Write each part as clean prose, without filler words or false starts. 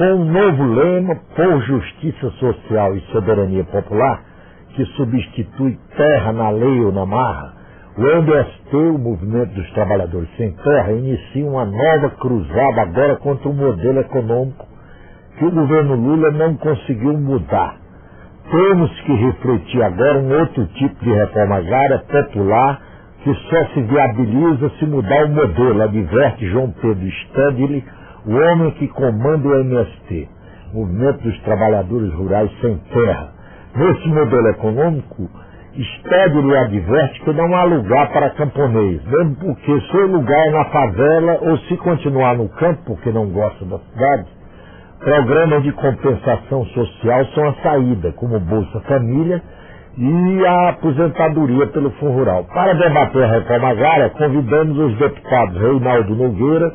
com um novo lema por justiça social e soberania popular, que substitui terra na lei ou na marra, o MST, o Movimento dos Trabalhadores Sem Terra, inicia uma nova cruzada agora contra o modelo econômico que o governo Lula não conseguiu mudar. Temos que refletir agora um outro tipo de reforma agrária popular que só se viabiliza se mudar o modelo, adverte João Pedro Stedley, o homem que comanda o MST, Movimento dos Trabalhadores Rurais Sem Terra. Nesse modelo econômico, Stedley adverte que não há lugar para camponês, mesmo porque seu lugar é na favela ou se continuar no campo, porque não gosta da cidade. Programas de compensação social são a saída, como Bolsa Família e a aposentadoria pelo Fundo Rural. Para debater a reforma agrária, convidamos os deputados Reinaldo Nogueira,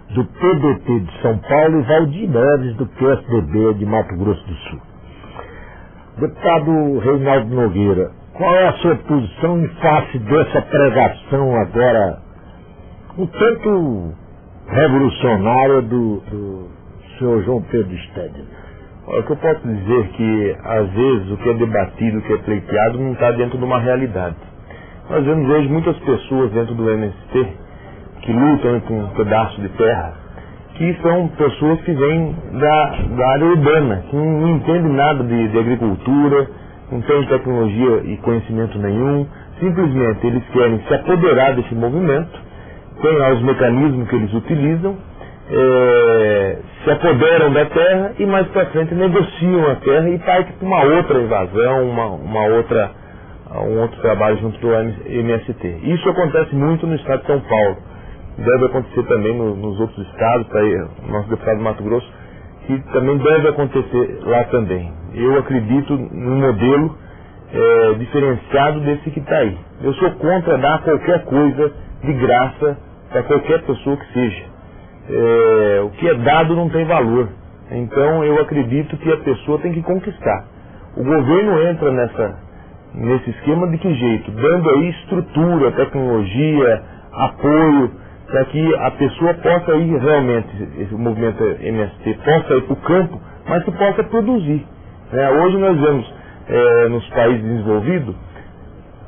do PDT de São Paulo, e Valdir Neves, do PSDB de Mato Grosso do Sul. Deputado Reinaldo Nogueira, qual é a sua posição em face dessa pregação agora um tanto revolucionária do senhor João Pedro Stedley? O que eu posso dizer é que, às vezes, o que é debatido, o que é pleiteado, não está dentro de uma realidade. Nós vemos hoje muitas pessoas dentro do MST que lutam por um pedaço de terra, que são pessoas que vêm da área urbana, que não entendem nada de agricultura, não têm tecnologia e conhecimento nenhum, simplesmente eles querem se apoderar desse movimento, tem lá os mecanismos que eles utilizam, se apoderam da terra e mais para frente negociam a terra e partem para uma outra invasão, um outro trabalho junto do MST. Isso acontece muito no estado de São Paulo, deve acontecer também nos outros estados, nosso deputado do Mato Grosso, que também deve acontecer lá também. Eu acredito num modelo diferenciado desse que está aí. Eu sou contra dar qualquer coisa de graça para qualquer pessoa que seja. O que é dado não tem valor. Então eu acredito que a pessoa tem que conquistar. O governo entra nesse esquema de que jeito? Dando aí estrutura, tecnologia, apoio, para que a pessoa possa ir realmente, esse movimento MST, possa ir para o campo, mas que possa produzir. Hoje nós vemos nos países desenvolvidos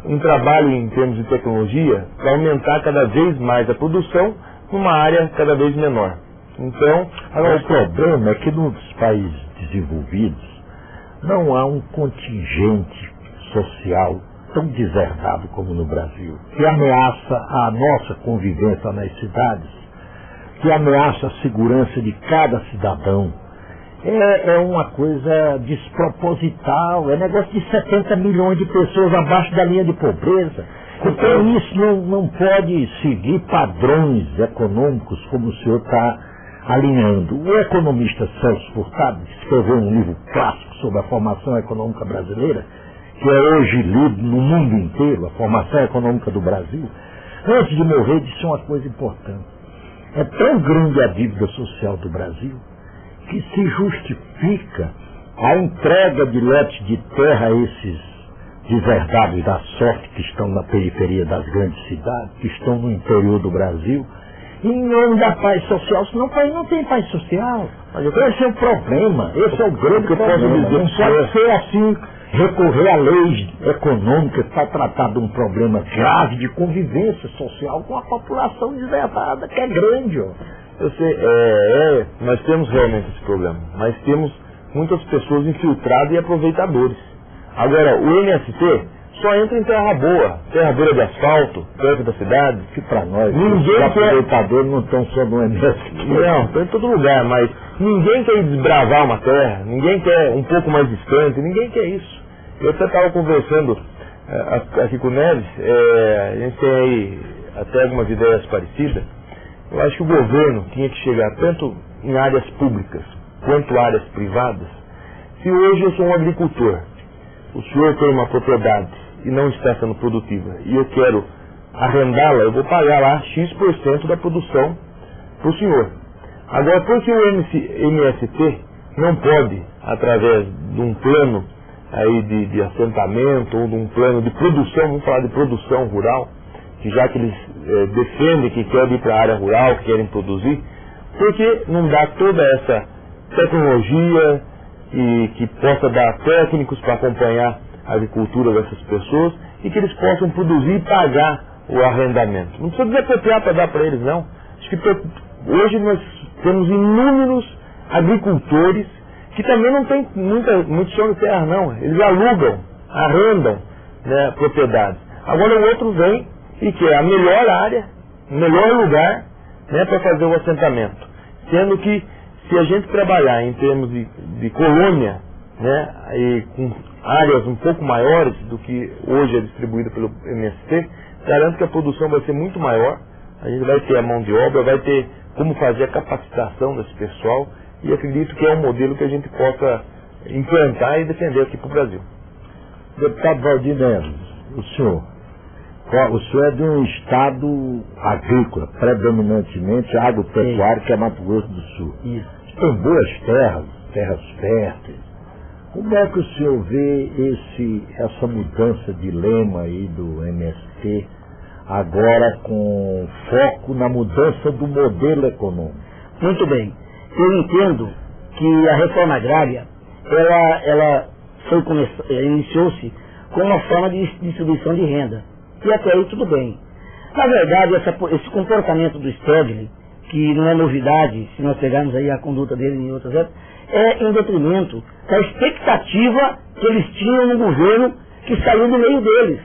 um trabalho em termos de tecnologia para aumentar cada vez mais a produção numa área cada vez menor. Então, agora, o problema é que nos países desenvolvidos não há um contingente social tão deserdado como no Brasil, que ameaça a nossa convivência nas cidades, que ameaça a segurança de cada cidadão. É uma coisa desproposital, é negócio de 70 milhões de pessoas abaixo da linha de pobreza. Então isso não pode seguir padrões econômicos como o senhor está alinhando. O economista Celso Furtado escreveu um livro clássico sobre a formação econômica brasileira, que é hoje lido no mundo inteiro, a formação econômica do Brasil. Antes de morrer, disse uma coisa importante. É tão grande a dívida social do Brasil que se justifica a entrega de lotes de terra a esses deserdados da sorte que estão na periferia das grandes cidades, que estão no interior do Brasil, em nome da paz social, senão o país não tem paz social. Esse é o problema, esse é o grande problema. Não pode ser assim, recorrer a leis econômicas para tratar de um problema grave de convivência social com a população deserdada, que é grande. Eu sei, nós temos realmente esse problema, mas temos muitas pessoas infiltradas e aproveitadores. Agora, o MST só entra em terra boa de asfalto, perto da cidade. Que para nós, ninguém os aproveitadores não estão só no MST. Não, estão em todo lugar, mas ninguém quer desbravar uma terra, ninguém quer um pouco mais distante, ninguém quer isso. Eu até estava conversando aqui com o Neves, a gente tem aí até algumas ideias parecidas. Eu acho que o governo tinha que chegar tanto em áreas públicas quanto áreas privadas. Se hoje eu sou um agricultor, o senhor tem uma propriedade e não está sendo produtiva, e eu quero arrendá-la, eu vou pagar lá X% da produção para o senhor. Agora, por que o MST não pode, através de um plano aí de assentamento ou de um plano de produção, vamos falar de produção rural, que já que eles defendem que querem ir para a área rural, que querem produzir, por que não dá toda essa tecnologia e que possa dar técnicos para acompanhar a agricultura dessas pessoas e que eles possam produzir e pagar o arrendamento. Não precisa desapropriar para dar para eles, não. Acho que hoje nós temos inúmeros agricultores que também não tem muito chão de terra, não. Eles alugam, arrendam, né, propriedades. Agora o outro vem e quer a melhor área, o melhor lugar, né, para fazer o assentamento. Sendo que se a gente trabalhar em termos de colônia, né, e com áreas um pouco maiores do que hoje é distribuído pelo MST, garanto que a produção vai ser muito maior, a gente vai ter a mão de obra, vai ter como fazer a capacitação desse pessoal, e acredito que é um modelo que a gente possa implantar e defender aqui para o Brasil. Deputado Valdir Neves, o senhor é de um estado agrícola, predominantemente agropecuário, que é Mato Grosso do Sul. Isso. Tem boas terras férteis. Como é que o senhor vê essa mudança de lema aí do MST, agora com foco na mudança do modelo econômico? Muito bem. Eu entendo que a reforma agrária, ela iniciou-se com uma forma de distribuição de renda. E até aí tudo bem. Na verdade, esse comportamento do Stedley, que não é novidade, se nós pegarmos aí a conduta dele em outras épocas, é em detrimento da expectativa que eles tinham no governo que saiu do meio deles.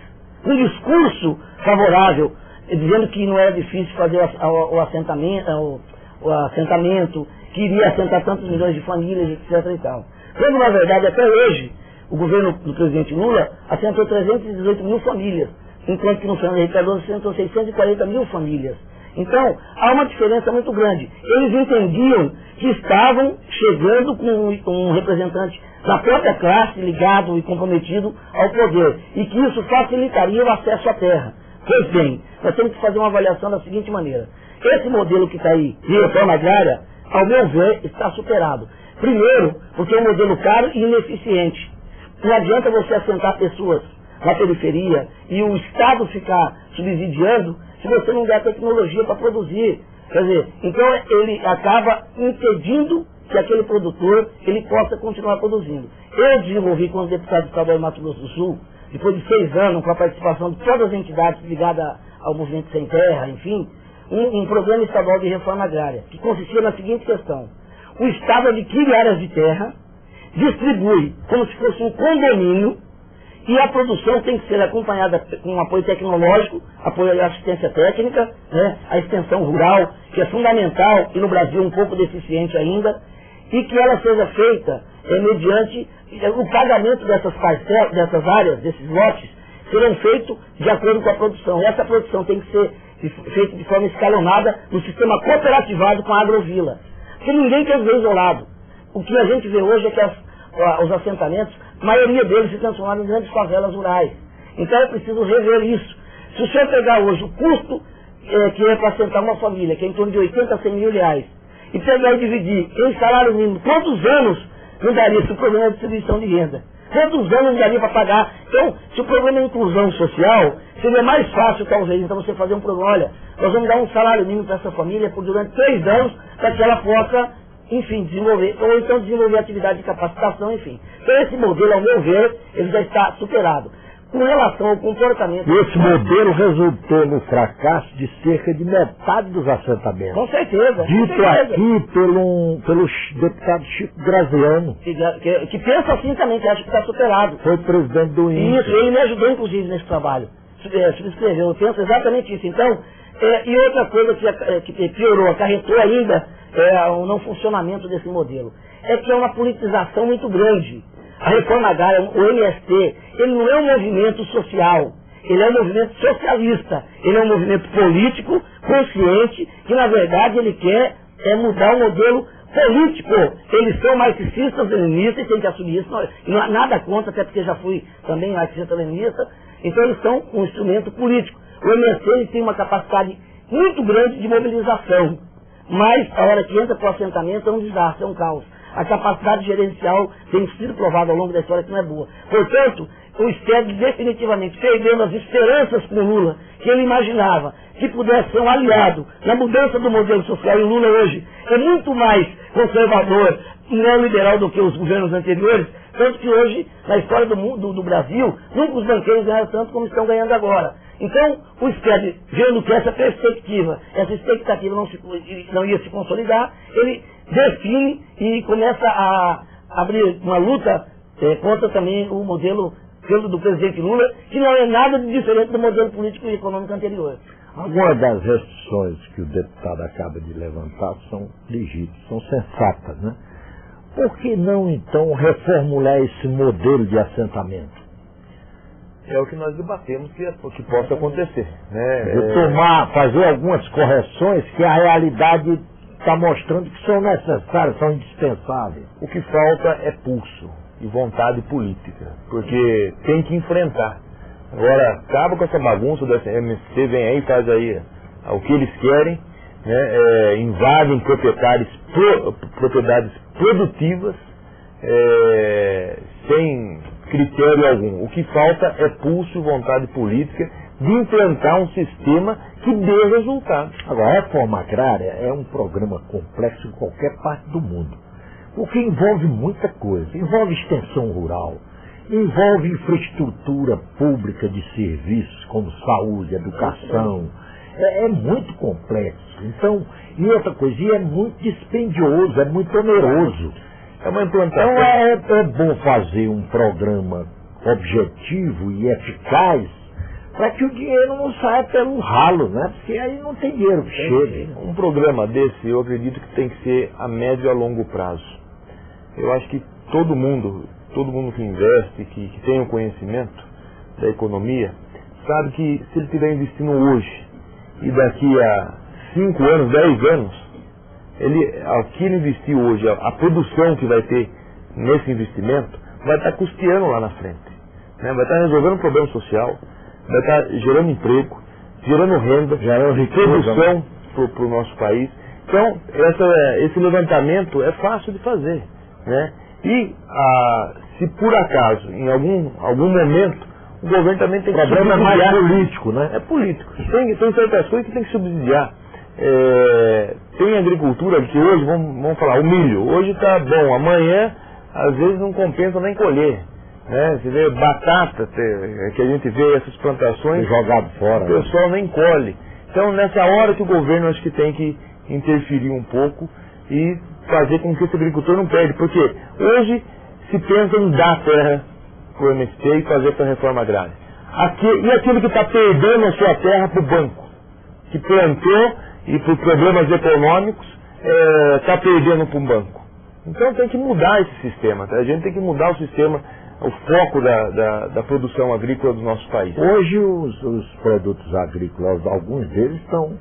Um discurso favorável, dizendo que não era difícil fazer o assentamento, que iria assentar tantos milhões de famílias, etc. e tal. Quando, na verdade, até hoje, o governo do presidente Lula assentou 318 mil famílias, enquanto que no Fernando Henrique Cardoso assentou 640 mil famílias. Então, há uma diferença muito grande. Eles entendiam que estavam chegando com um representante da própria classe, ligado e comprometido ao poder, e que isso facilitaria o acesso à terra. Pois bem, nós temos que fazer uma avaliação da seguinte maneira. Esse modelo que está aí, de reforma agrária, ao meu ver, está superado. Primeiro, porque é um modelo caro e ineficiente. Não adianta você assentar pessoas na periferia e o Estado ficar subsidiando se você não der tecnologia para produzir. Quer dizer, então ele acaba impedindo que aquele produtor ele possa continuar produzindo. Eu desenvolvi com os deputados estaduais do Mato Grosso do Sul, depois de 6 anos, com a participação de todas as entidades ligadas ao Movimento Sem Terra, enfim, um programa estadual de reforma agrária, que consistia na seguinte questão. O Estado adquire áreas de terra, distribui como se fosse um condomínio, e a produção tem que ser acompanhada com apoio tecnológico, apoio à assistência técnica, né, a extensão rural, que é fundamental e no Brasil um pouco deficiente ainda, e que ela seja feita mediante o pagamento dessas parcelas, dessas áreas, desses lotes, serão feitos de acordo com a produção. E essa produção tem que ser feita de forma escalonada no sistema cooperativado com a agrovila. Porque ninguém quer viver isolado. O que a gente vê hoje é que os assentamentos, a maioria deles se transformaram em grandes favelas rurais. Então é preciso rever isso. Se o senhor pegar hoje o custo que é para assentar uma família, que é em torno de 80 a 100 mil reais, e pegar e dividir em salário mínimo, quantos anos não daria se o problema é distribuição de renda? Quantos anos não daria para pagar? Então, se o problema é inclusão social, seria mais fácil, talvez, então você fazer um programa, olha, nós vamos dar um salário mínimo para essa família por durante 3 anos, para que ela possa, enfim, desenvolver, ou então desenvolver atividade de capacitação, enfim. Então esse modelo, ao meu ver, ele já está superado. Com relação ao comportamento... Esse modelo resultou no fracasso de cerca de metade dos assentamentos. Com certeza. Dito aqui pelo deputado Chico Graziano. Que pensa assim também, que acha que está superado. Foi presidente do INPE. Isso, ele me ajudou inclusive nesse trabalho. Subscreveu, eu penso exatamente isso. Então, e outra coisa que piorou, acarretou ainda o não funcionamento desse modelo, é que é uma politização muito grande. A reforma agrária, o MST, ele não é um movimento social, ele é um movimento socialista, ele é um movimento político, consciente, que na verdade ele quer mudar o modelo político. Eles são marxistas, leninistas, e tem que assumir isso, não há nada contra, até porque já fui também marxista-leninista, então eles são um instrumento político. O MST ele tem uma capacidade muito grande de mobilização, mas a hora que entra para o assentamento é um desastre, é um caos. A capacidade gerencial tem sido provada ao longo da história que não é boa. Portanto, o Stedley definitivamente perdendo as esperanças com o Lula, que ele imaginava que pudesse ser um aliado na mudança do modelo social, e o Lula hoje é muito mais conservador neoliberal do que os governos anteriores, tanto que hoje, na história do mundo, do Brasil, nunca os banqueiros ganharam tanto como estão ganhando agora. Então, o SPED, vendo que essa perspectiva, essa expectativa não ia se consolidar, ele define e começa a abrir uma luta contra também o modelo do presidente Lula, que não é nada de diferente do modelo político e econômico anterior. Algumas das restrições que o deputado acaba de levantar são legítimas, são sensatas, né? Por que não, então, reformular esse modelo de assentamento? É o que nós debatemos que possa acontecer, né? Fazer algumas correções que a realidade está mostrando que são necessárias, são indispensáveis. O que falta é pulso e vontade política, porque tem que enfrentar. Agora, acaba com essa bagunça dessa MST, vem aí e faz aí o que eles querem, né? Invadem propriedades produtivas, sem critério algum. O que falta é pulso e vontade política de implantar um sistema que dê resultado. Agora, a reforma agrária é um programa complexo em qualquer parte do mundo, porque envolve muita coisa, envolve extensão rural, envolve infraestrutura pública de serviços como saúde, educação. É muito complexo. Então, e outra coisa, e é muito dispendioso, é muito oneroso. É uma implantação. Então é bom fazer um programa objetivo e eficaz para que o dinheiro não saia pelo ralo, né? Porque aí não tem dinheiro que chegue. Um programa desse, eu acredito que tem que ser a médio e a longo prazo. Eu acho que todo mundo que investe, que tem o conhecimento da economia, sabe que se ele estiver investindo hoje e daqui a 5 anos, 10 anos, aqui ele investiu hoje, a produção que vai ter nesse investimento, vai estar custeando lá na frente, né? Vai estar resolvendo um problema social, vai estar gerando emprego, gerando renda, produção para o nosso país. Então, esse levantamento é fácil de fazer, né? E se por acaso, em algum momento, o governo também tem que subsidiar. O problema é mais político, né? É político. Tem certas coisas que tem que subsidiar. Tem agricultura que hoje, vamos falar, o milho, hoje está bom, amanhã às vezes não compensa nem colher, né? Você vê batata, que a gente vê essas plantações jogado fora, o pessoal nem colhe. Então nessa hora que o governo acho que tem que interferir um pouco e fazer com que esse agricultor não perde, porque hoje se pensa em dar terra para o MST e fazer essa reforma agrária. E aquele que está perdendo a sua terra para o banco, que plantou e por problemas econômicos está perdendo para um banco. Então tem que mudar esse sistema, tá? A gente tem que mudar o sistema, o foco da produção agrícola do nosso país. Hoje os produtos agrícolas, alguns deles são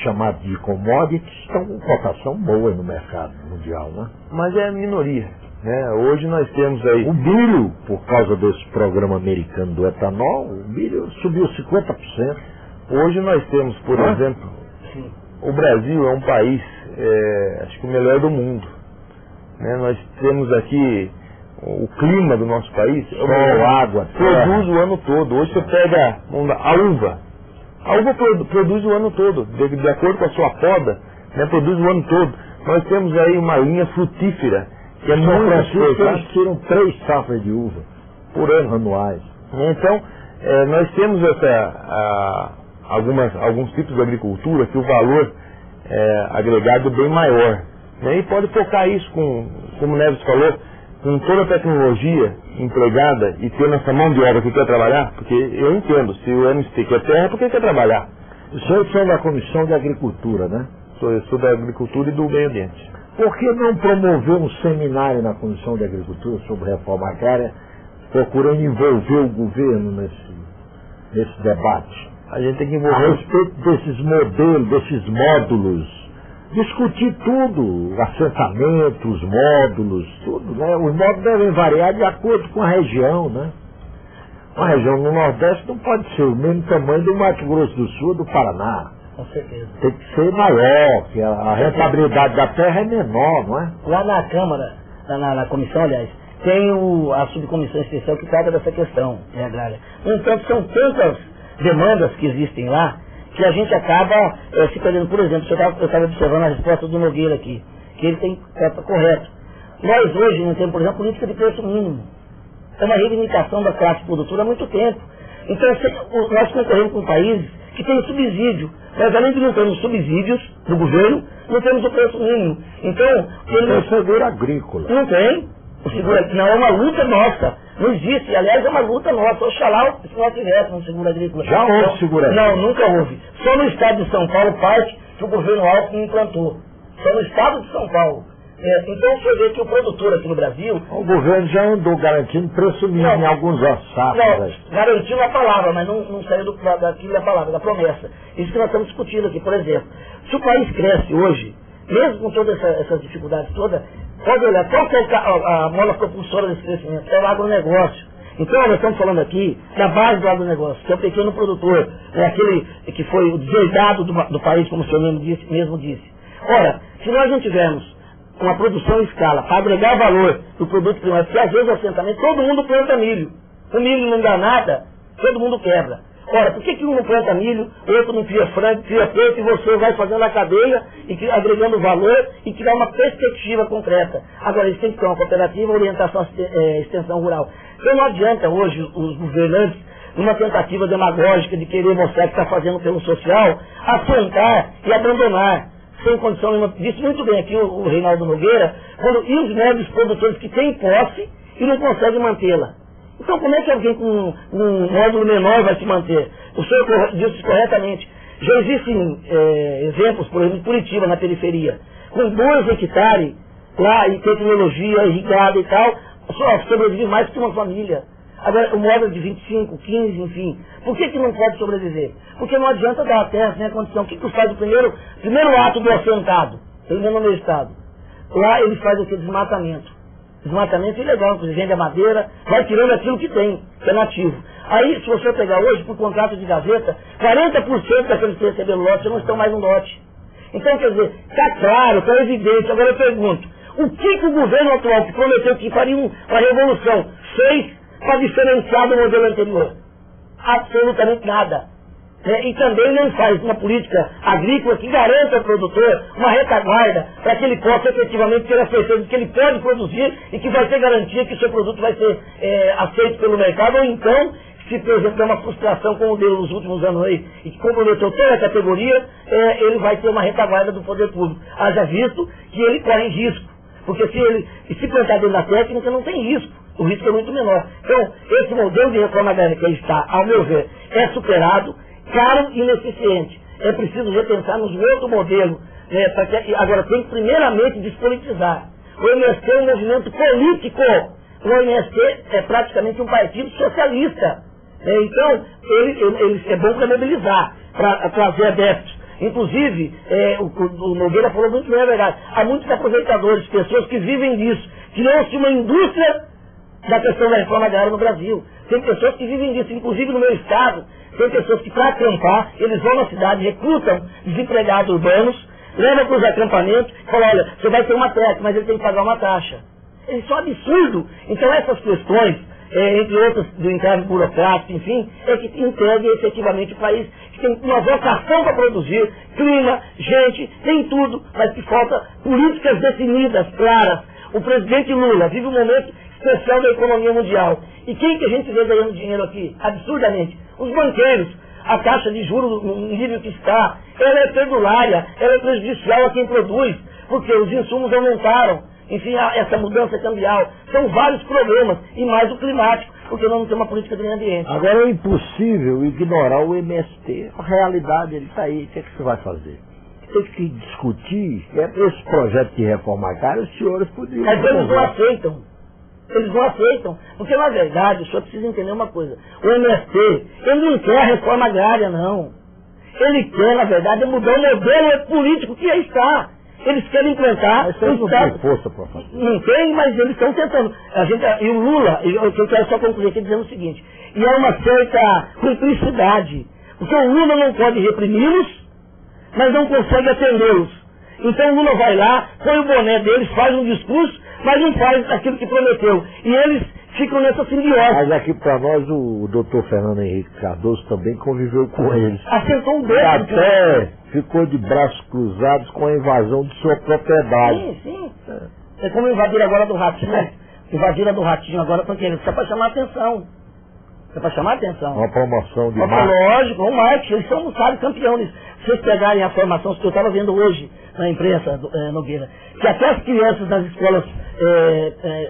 chamados de commodities, estão com cotação boa no mercado mundial, né? Mas é a minoria, né? Hoje nós temos aí... O milho, por causa desse programa americano do etanol, o milho subiu 50%. Hoje nós temos, por exemplo, o Brasil é um país, acho que o melhor do mundo, né? Nós temos aqui o clima do nosso país, água, produz o ano todo. Hoje você pega a uva produz o ano todo, de acordo com a sua poda, né? Produz o ano todo. Nós temos aí uma linha frutífera, que é muito exportada. Eles tiram 3 safras de uva por ano anuais. Então, nós temos alguns tipos de agricultura que o valor agregado é bem maior, né? E pode focar isso como o Neves falou, com toda a tecnologia empregada e tendo essa mão de obra que quer trabalhar, porque eu entendo, se o MST quer terra, por que quer trabalhar? O senhor é da Comissão de Agricultura, né? Eu sou da Agricultura e do Meio Ambiente. Por que não promover um seminário na Comissão de Agricultura sobre reforma agrária, procurando envolver o governo nesse debate? A gente tem que envolver... A respeito desses modelos, desses módulos, discutir tudo, assentamentos, módulos, tudo, né? Os módulos devem variar de acordo com a região, né? Uma região no Nordeste não pode ser o mesmo tamanho do Mato Grosso do Sul ou do Paraná. Com certeza. Tem que ser maior, que a rentabilidade da terra é menor, não é? Lá na Câmara, na comissão, aliás, tem a subcomissão especial que trata dessa questão agrária. No entanto, são tantas demandas que existem lá, que a gente acaba se perdendo. Por exemplo, eu estava observando a resposta do Nogueira aqui, que que ele está correto. Nós hoje não temos, por exemplo, política de preço mínimo. É uma reivindicação da classe produtora há muito tempo. Então, nós concorremos com países que têm subsídio. Mas além de não termos subsídios do governo, não temos o preço mínimo. Então, tem seguro agrícola. Não tem. O seguro não é uma luta nossa. Não existe. Aliás, é uma luta nossa. Oxalá se nós tivéssemos um seguro agrícola. Já houve seguro agrícola? Não, nunca houve. Só no estado de São Paulo, parte que o governo Alckmin implantou. Só no estado de São Paulo. Então você vê que o produtor aqui no Brasil... O governo já andou garantindo preço mínimo em alguns safras. Não, garantindo a palavra, mas não saiu daquilo da palavra, da promessa. Isso que nós estamos discutindo aqui, por exemplo. Se o país cresce hoje, mesmo com todas essas dificuldades todas, pode olhar, qual que é a mola propulsora desse crescimento? É o agronegócio. Então nós estamos falando aqui da base do agronegócio, que é o pequeno produtor, aquele que foi o deserdado do país, como o senhor mesmo disse. Ora, se nós não tivermos uma produção em escala, para agregar valor do produto primário, porque às vezes o assentamento, todo mundo planta milho. O milho não dá nada, todo mundo quebra. Ora, por que um não planta milho, o outro não cria frango, cria peito, e você vai fazendo a cadeia, e agregando valor, e criar uma perspectiva concreta? Agora, eles têm que ter uma cooperativa, orientação extensão rural. Então não adianta hoje os governantes, numa tentativa demagógica de querer mostrar que está fazendo pelo social, assentar e abandonar. Sem condição nenhuma. Disse muito bem aqui o Reinaldo Nogueira, e os médios produtores que têm posse e não conseguem mantê-la. Então como é que alguém com um módulo menor vai se manter? O senhor disse corretamente. Já existem exemplos, por exemplo, em Curitiba, na periferia, com 2 hectares lá, e tecnologia irrigada e tal, só sobrevive mais que uma família. Agora, o módulo de 25, 15, enfim. Por que não pode sobreviver? Porque não adianta dar a terra sem a condição. O que faz o primeiro ato do assentado? Pelo menos no meu estado. Lá ele faz o que? Desmatamento. Desmatamento ilegal, inclusive vende a madeira, vai tirando aquilo que tem, que é nativo. Aí, se você pegar hoje, por contrato de gaveta, 40% daqueles que receberam lote não estão mais no lote. Então, quer dizer, está claro, está evidente. Agora eu pergunto, o que o governo atual, que prometeu que faria uma revolução, fez para diferenciar do modelo anterior? Absolutamente nada. E também não faz uma política agrícola que garanta ao produtor uma retaguarda para que ele possa efetivamente ter a certeza de que ele pode produzir e que vai ter garantia que o seu produto vai ser aceito pelo mercado, ou então, se por exemplo é uma frustração como deu nos últimos anos aí, e que comprometeu toda a categoria, ele vai ter uma retaguarda do poder público. Haja visto que ele corre risco, porque se plantar dentro da técnica não tem risco. O risco é muito menor. Então, esse modelo de reforma agrária que está, ao meu ver, é superado, caro e ineficiente. É preciso repensar nos outro modelo. Agora, tem que primeiramente despolitizar. O MST é um movimento político. O MST é praticamente um partido socialista. Então, ele é bom para mobilizar, para trazer adeptos. Inclusive, o Nogueira falou muito bem, é verdade. Há muitos aproveitadores, pessoas que vivem disso. Criou-se uma indústria da questão da reforma agrária no Brasil. Tem pessoas que vivem disso, inclusive no meu estado, tem pessoas que para acampar, eles vão na cidade, recrutam desempregados urbanos, levam para os acampamentos e falam, olha, você vai ter uma terra, mas ele tem que pagar uma taxa. Isso é um absurdo. Então essas questões, entre outras do encargo burocrático, enfim, é que integra efetivamente o país, que tem uma vocação para produzir, clima, gente, tem tudo, mas que falta políticas definidas, claras. O presidente Lula vive um momento especial da economia mundial. E quem que a gente vê ganhando dinheiro aqui? Absurdamente. Os banqueiros. A taxa de juros no nível que está, ela é perdulária, ela é prejudicial a quem produz, porque os insumos aumentaram. Enfim, essa mudança cambial. São vários problemas, e mais o climático, porque nós não temos uma política de meio ambiente. Agora é impossível ignorar o MST. A realidade, ele está aí. O que é que você vai fazer? Tem que discutir esse projeto de reforma agrária, os senhores poderiam... Mas eles não aceitam. Eles não aceitam, porque na verdade o senhor precisa entender uma coisa. O MST, ele não quer a reforma agrária, não. Ele quer, na verdade, mudar o modelo político que aí está. Eles querem implantar... Mas eles não têm força para fazer. Não tem, mas eles estão tentando. E o Lula, eu quero só concluir aqui dizendo o seguinte, e há uma certa cumplicidade, porque o Lula não pode reprimi-los, mas não consegue atendê-los. Então o Lula vai lá, põe o boné deles, faz um discurso, mas não faz aquilo que prometeu. E eles ficam nessa simbiose. Mas aqui para nós o doutor Fernando Henrique Cardoso também conviveu com eles. Assentou um dedo. Até ficou de braços cruzados com a invasão de sua propriedade. Sim, sim. É como invadiram agora do Ratinho. Invadiram do Ratinho agora porque isso é para chamar atenção. É para chamar atenção. Uma promoção de Lógico, um marketing, eles são, sabe, campeões. Se vocês pegarem a formação que eu estava vendo hoje na imprensa, Nogueira, que até as crianças das escolas,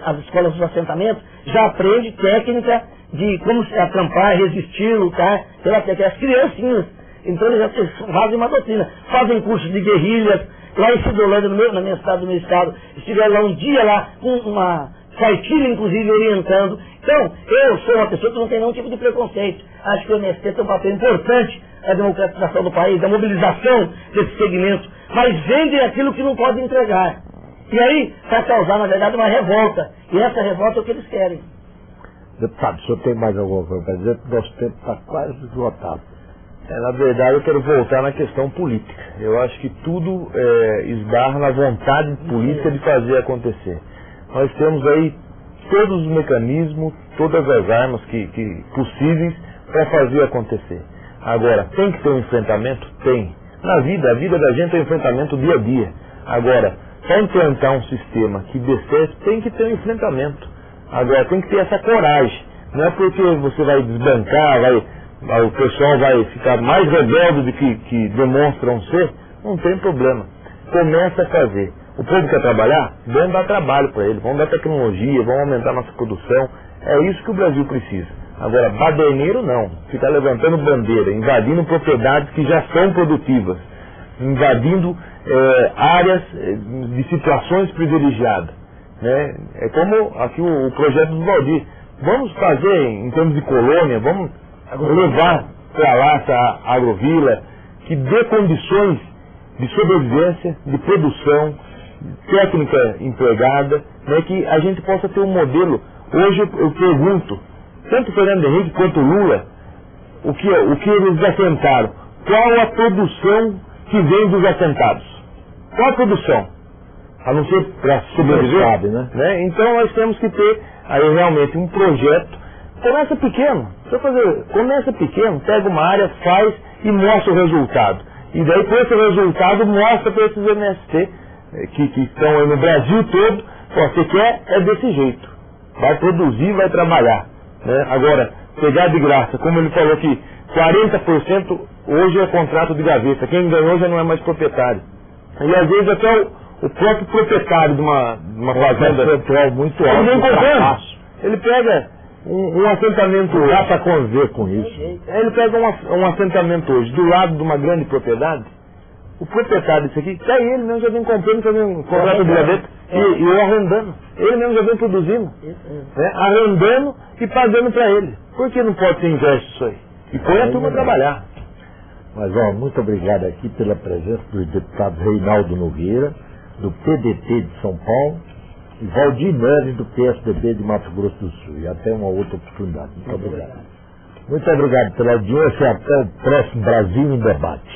as escolas dos assentamentos, já aprendem técnica de como se acampar, resistir, lutar, as criancinhas. Então eles fazem uma doutrina, fazem cursos de guerrilhas, lá em Cidolândia, na minha cidade, no meu estado, estiveram lá um dia lá com uma cartilha, inclusive, orientando. Então, eu sou uma pessoa que não tem nenhum tipo de preconceito. Acho que o MST tem um papel importante na democratização do país, da mobilização desse segmento, mas vendem aquilo que não pode entregar. E aí, para causar, na verdade, uma revolta. E essa revolta é o que eles querem. Deputado, o senhor tem mais alguma coisa para dizer? Nosso tempo está quase esgotado. Na verdade, eu quero voltar na questão política. Eu acho que tudo esbarra na vontade política de fazer acontecer. Nós temos aí todos os mecanismos, todas as armas que possíveis para fazer acontecer. Agora, tem que ter um enfrentamento? Tem. Na vida, a vida da gente é um enfrentamento dia a dia. Agora, para implantar um sistema que dê certo, tem que ter um enfrentamento. Agora, tem que ter essa coragem. Não é porque você vai desbancar, o pessoal vai ficar mais rebelde do que demonstram ser, não tem problema. Começa a fazer. O povo quer trabalhar? Vamos dar trabalho para ele, vamos dar tecnologia, vamos aumentar nossa produção. É isso que o Brasil precisa. Agora, baderneiro não. Ficar levantando bandeira, invadindo propriedades que já são produtivas, invadindo áreas de situações privilegiadas. Né? É como aqui o projeto do Valdir. Vamos fazer, em termos de colônia, vamos levar para lá essa agrovila que dê condições de sobrevivência, de produção, técnica empregada, né, que a gente possa ter um modelo. Hoje eu pergunto, tanto o Fernando Henrique quanto o Lula, o que eles assentaram, qual a produção que vem dos assentados? Qual a produção? A não ser para sobreviver, sabe, né? Então nós temos que ter aí realmente um projeto. Começa pequeno, começa pequeno, pega uma área, faz e mostra o resultado. E daí com esse resultado mostra para esses MST que estão aí no Brasil todo, você quer é desse jeito. Vai produzir, vai trabalhar. Né? Agora, pegar de graça, como ele falou que 40% hoje é contrato de gaveta, quem ganhou já não é mais proprietário. E às vezes até o próprio proprietário de uma fazenda muito alto, ele pega um assentamento hoje. Dá para conviver com isso. Ele pega um assentamento hoje do lado de uma grande propriedade. O proprietário disso aqui, até ele mesmo já vem comprando, fazendo um contrato de gaveta e eu arrendando. Ele mesmo já vem produzindo, né? Arrendando e pagando para ele. Por que não pode ser inverso isso aí? E põe a turma a trabalhar. Mas muito obrigado aqui pela presença do deputado Reinaldo Nogueira, do PDT de São Paulo, e Valdir Neves, do PSDB de Mato Grosso do Sul. E até uma outra oportunidade. Muito obrigado. Muito obrigado pela audiência e até o próximo Brasil em Debate.